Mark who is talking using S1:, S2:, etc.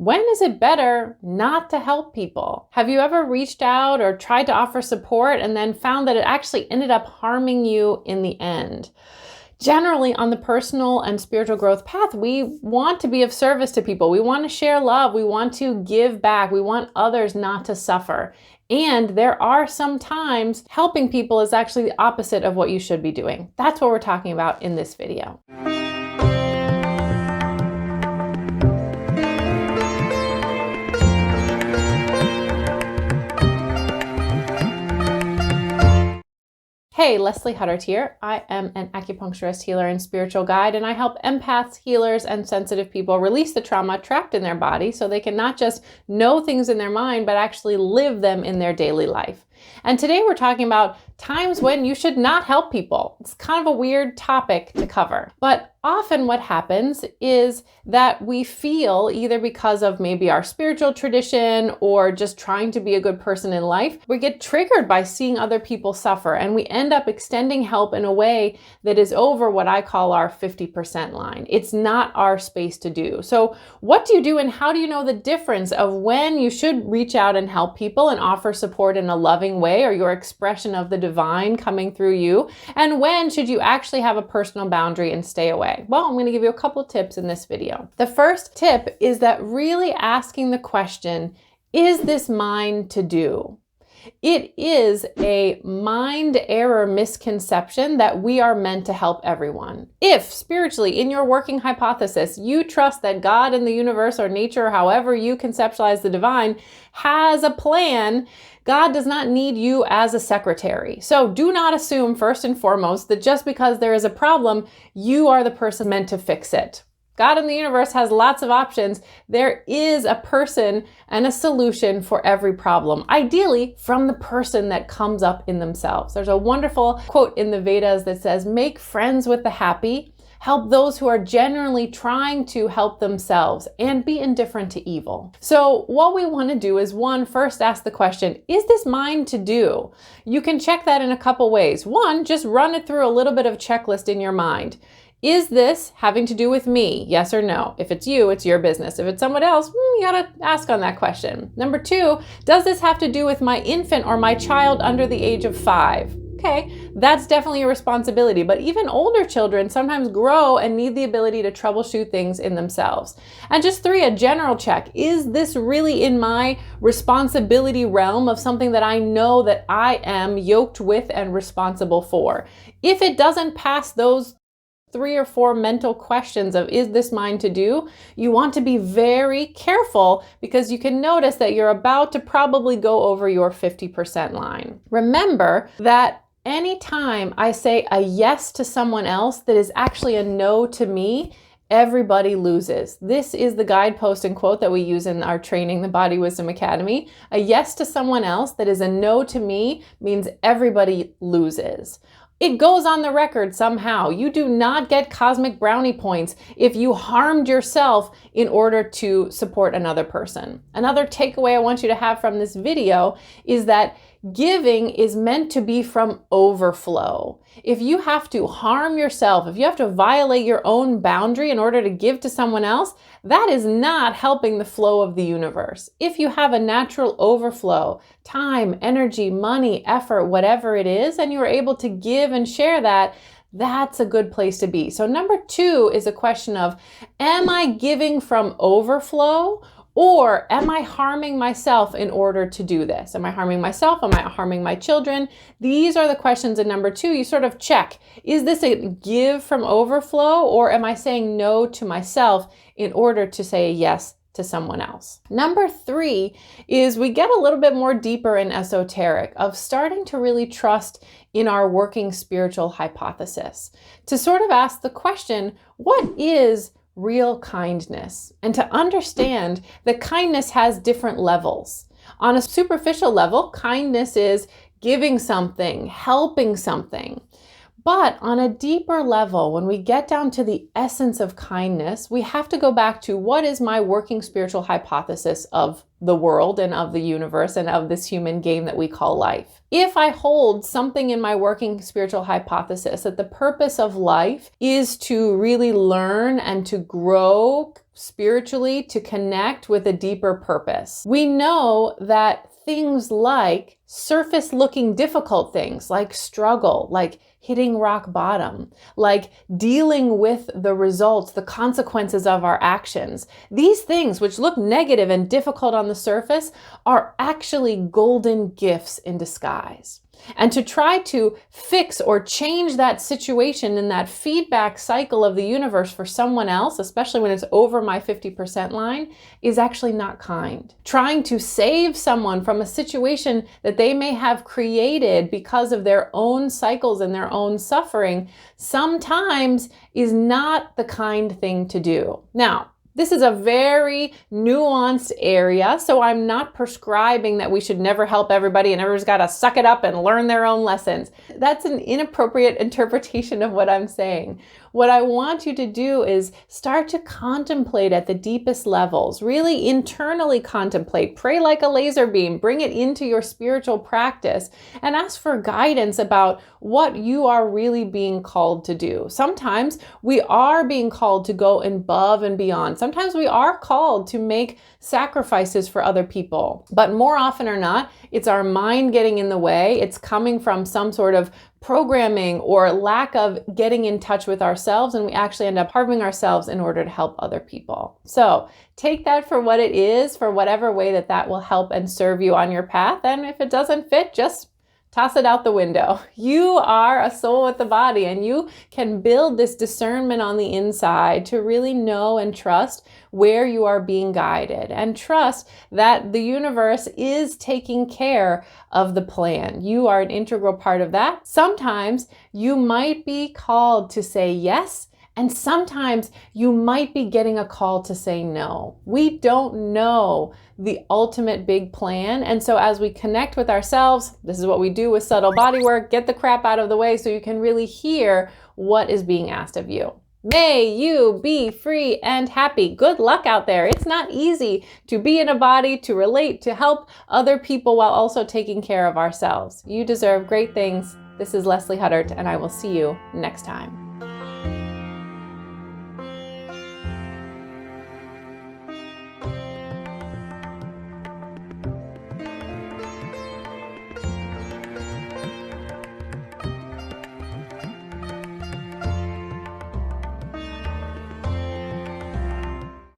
S1: When is it better not to help people? Have you ever reached out or tried to offer support and then found that it actually ended up harming you in the end? Generally, on the personal and spiritual growth path, we want to be of service to people. We want to share love. We want to give back. We want others not to suffer. And there are some times helping people is actually the opposite of what you should be doing. That's what we're talking about in this video. Hey, Leslie Huddart here. I am an acupuncturist, healer, and spiritual guide, and I help empaths, healers, and sensitive people release the trauma trapped in their body so they can not just know things in their mind, but actually live them in their daily life. And today we're talking about times when you should not help people. It's kind of a weird topic to cover, but often what happens is that we feel, either because of maybe our spiritual tradition or just trying to be a good person in life, we get triggered by seeing other people suffer, and we end up extending help in a way that is over what I call our 50% line. It's not our space to do. So what do you do, and how do you know the difference of when you should reach out and help people and offer support in a loving way, or your expression of the divine coming through you, and when should you actually have a personal boundary and stay away? Well, I'm going to give you a couple tips in this video. The first tip is that really asking the question, is this mine to do? It is a mind error misconception that we are meant to help everyone. If spiritually, in your working hypothesis, you trust that God in the universe or nature, however you conceptualize the divine, has a plan, God does not need you as a secretary. So do not assume, first and foremost, that just because there is a problem, you are the person meant to fix it. God in the universe has lots of options. There is a person and a solution for every problem, ideally from the person that comes up in themselves. There's a wonderful quote in the Vedas that says, "Make friends with the happy, help those who are genuinely trying to help themselves, and be indifferent to evil." So what we want to do is, one, first ask the question, is this mine to do? You can check that in a couple ways. One, just run it through a little bit of a checklist in your mind. Is this having to do with me? Yes or no? If it's you, it's your business. If it's someone else, you gotta ask on that question. Number two, does this have to do with my infant or my child under the age of 5? Okay, that's definitely a responsibility, but even older children sometimes grow and need the ability to troubleshoot things in themselves. And just three, a general check. Is this really in my responsibility realm of something that I know that I am yoked with and responsible for? If it doesn't pass those 3 or 4 mental questions of, is this mine to do? You want to be very careful, because you can notice that you're about to probably go over your 50% line. Remember that anytime I say a yes to someone else that is actually a no to me, everybody loses. This is the guidepost and quote that we use in our training, the Body Wisdom Academy. A yes to someone else that is a no to me means everybody loses. It goes on the record somehow. You do not get cosmic brownie points if you harmed yourself in order to support another person. Another takeaway I want you to have from this video is that giving is meant to be from overflow. If you have to harm yourself, if you have to violate your own boundary in order to give to someone else, that is not helping the flow of the universe. If you have a natural overflow, time, energy, money, effort, whatever it is, and you are able to give and share that, that's a good place to be. So number 2 is a question of, am I giving from overflow? Or am I harming myself in order to do this? Am I harming myself? Am I harming my children? These are the questions in number 2. You sort of check, is this a give from overflow, or am I saying no to myself in order to say yes to someone else? Number 3 is we get a little bit more deeper and esoteric of starting to really trust in our working spiritual hypothesis. To sort of ask the question, what is real kindness? And to understand that kindness has different levels. On a superficial level, kindness is giving something, helping something. But on a deeper level, when we get down to the essence of kindness, we have to go back to, what is my working spiritual hypothesis of the world and of the universe and of this human game that we call life? If I hold something in my working spiritual hypothesis that the purpose of life is to really learn and to grow spiritually to connect with a deeper purpose. We know that things like surface looking difficult things, like struggle, like hitting rock bottom, like dealing with the results, the consequences of our actions. These things, which look negative and difficult on the surface, are actually golden gifts in disguise. And to try to fix or change that situation in that feedback cycle of the universe for someone else, especially when it's over my 50% line, is actually not kind. Trying to save someone from a situation that they may have created because of their own cycles and their own suffering sometimes is not the kind thing to do. Now, this is a very nuanced area, so I'm not prescribing that we should never help everybody and everyone's got to suck it up and learn their own lessons. That's an inappropriate interpretation of what I'm saying. What I want you to do is start to contemplate at the deepest levels, really internally contemplate, pray like a laser beam, bring it into your spiritual practice, and ask for guidance about what you are really being called to do. Sometimes we are being called to go above and beyond. Sometimes we are called to make sacrifices for other people, but more often or not, it's our mind getting in the way. It's coming from some sort of programming or lack of getting in touch with ourselves, and we actually end up harming ourselves in order to help other people. So take that for what it is, for whatever way that will help and serve you on your path. And if it doesn't fit, just toss it out the window. You are a soul with the body, and you can build this discernment on the inside to really know and trust where you are being guided, and trust that the universe is taking care of the plan. You are an integral part of that. Sometimes you might be called to say yes, and sometimes you might be getting a call to say no. We don't know the ultimate big plan. And so as we connect with ourselves, this is what we do with subtle body work, get the crap out of the way so you can really hear what is being asked of you. May you be free and happy. Good luck out there. It's not easy to be in a body, to relate, to help other people while also taking care of ourselves. You deserve great things. This is Leslie Huddart, and I will see you next time.